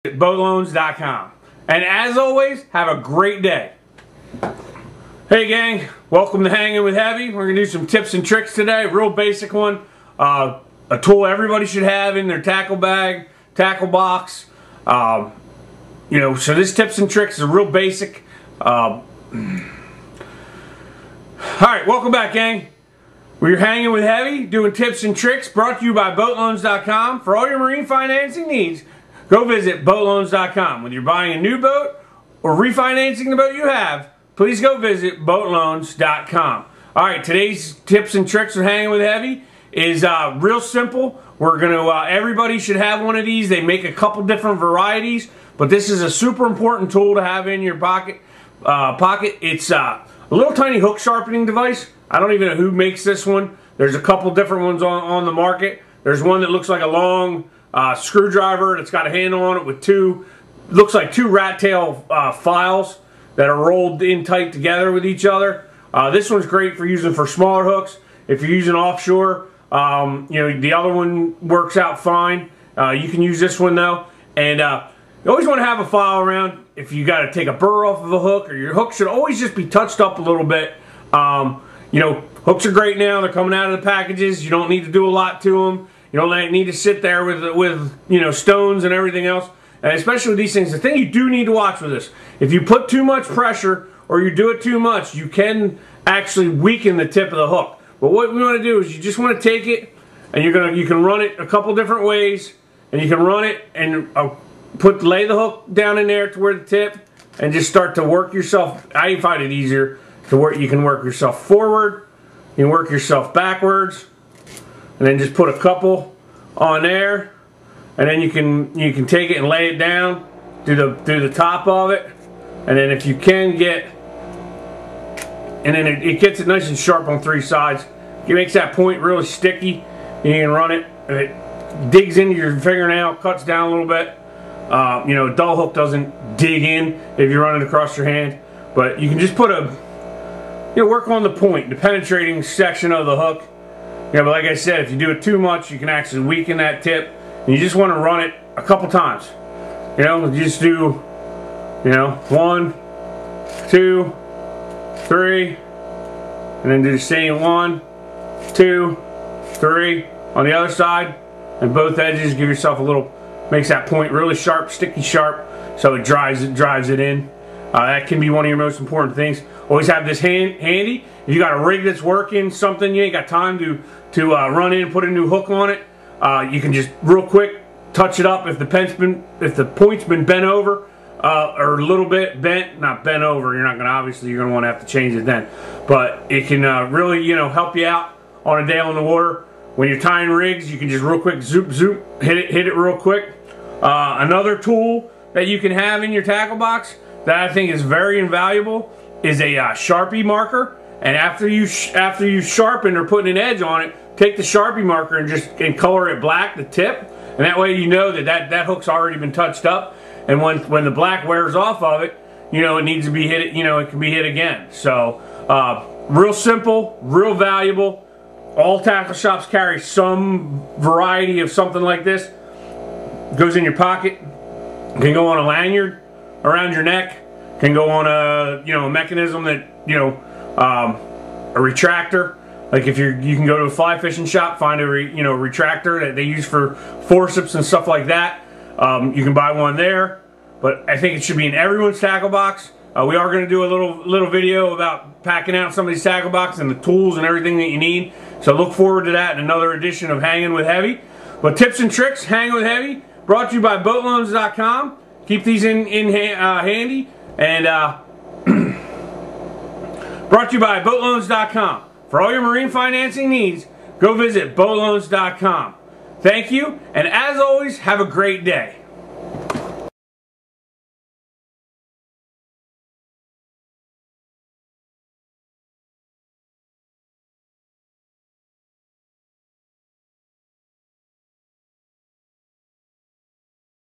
at boatloans.com. And as always, have a great day. Hey gang, welcome to Hanging with Heavy. We're going to do some tips and tricks today. Real basic one. A tool everybody should have in their tackle bag, tackle box. So this tips and tricks is real basic. Alright, welcome back gang. We're hanging with Heavy, doing tips and tricks, brought to you by boatloans.com. For all your marine financing needs, go visit boatloans.com. Whether you're buying a new boat or refinancing the boat you have, please go visit boatloans.com. Alright, today's tips and tricks with Hanging with Heavy is real simple. We're going to, everybody should have one of these. They make a couple different varieties, but this is a super important tool to have in your pocket. It's a little tiny hook sharpening device. I don't even know who makes this one. There's a couple different ones on the market. There's one that looks like a long screwdriver that's got a handle on it with looks like two rat tail files that are rolled in tight together with each other. This one's great for using for smaller hooks. If you're using offshore, the other one works out fine. You can use this one though. And you always want to have a file around if you got to take a burr off of a hook, or your hook should always just be touched up a little bit. Hooks are great now. They're coming out of the packages. You don't need to do a lot to them. You don't need to sit there with stones and everything else. And especially with these things, the thing you do need to watch with this, if you put too much pressure or you do it too much, you can actually weaken the tip of the hook. But what we want to do is you just want to take it and you can run it a couple different ways, and you can run it and lay the hook down in there to where the tip, and just start to work yourself. I find it easier to work. You can work yourself forward, you can work yourself backwards, and then just put a couple on there, and then you can take it and lay it down through the top of it, and then if you can get, and then it gets it nice and sharp on three sides. It makes that point really sticky. You can run it, and it digs into your fingernail, cuts down a little bit. A dull hook doesn't dig in if you're running across your hand, but you can just put work on the point, the penetrating section of the hook. But like I said, if you do it too much, you can actually weaken that tip, and you just want to run it a couple times. Just do, 1, 2, 3, and then do the same 1, 2, 3 on the other side, and both edges. Give yourself a little, makes that point really sharp, sticky sharp, so it drives it in. That can be one of your most important things. Always have this handy. If you got a rig that's working, something you ain't got time to run in and put a new hook on it, you can just real quick touch it up if the point's been bent over, or a little bit bent, not bent over. You're gonna want to have to change it then. But it can really help you out on a day on the water. When you're tying rigs, you can just real quick zoop hit it real quick. Another tool that you can have in your tackle box that I think is very invaluable is a Sharpie marker. And after you sharpen or put an edge on it, take the Sharpie marker and color it black, the tip, and that way you know that hook's already been touched up. And when the black wears off of it, it needs to be hit. It can be hit again. So real simple, real valuable. All tackle shops carry some variety of something like this. Goes in your pocket. Can go on a lanyard around your neck. Can go on a mechanism that a retractor. Like if you can go to a fly fishing shop, find a retractor that they use for forceps and stuff like that. You can buy one there, but I think it should be in everyone's tackle box. We are going to do a little video about packing out some of these tackle boxes and the tools and everything that you need. So look forward to that in another edition of Hanging with Heavy. But tips and tricks, Hanging with Heavy, brought to you by boatloans.com. Keep these handy, and brought to you by boatloans.com. For all your marine financing needs, go visit boatloans.com. Thank you, and as always, have a great day.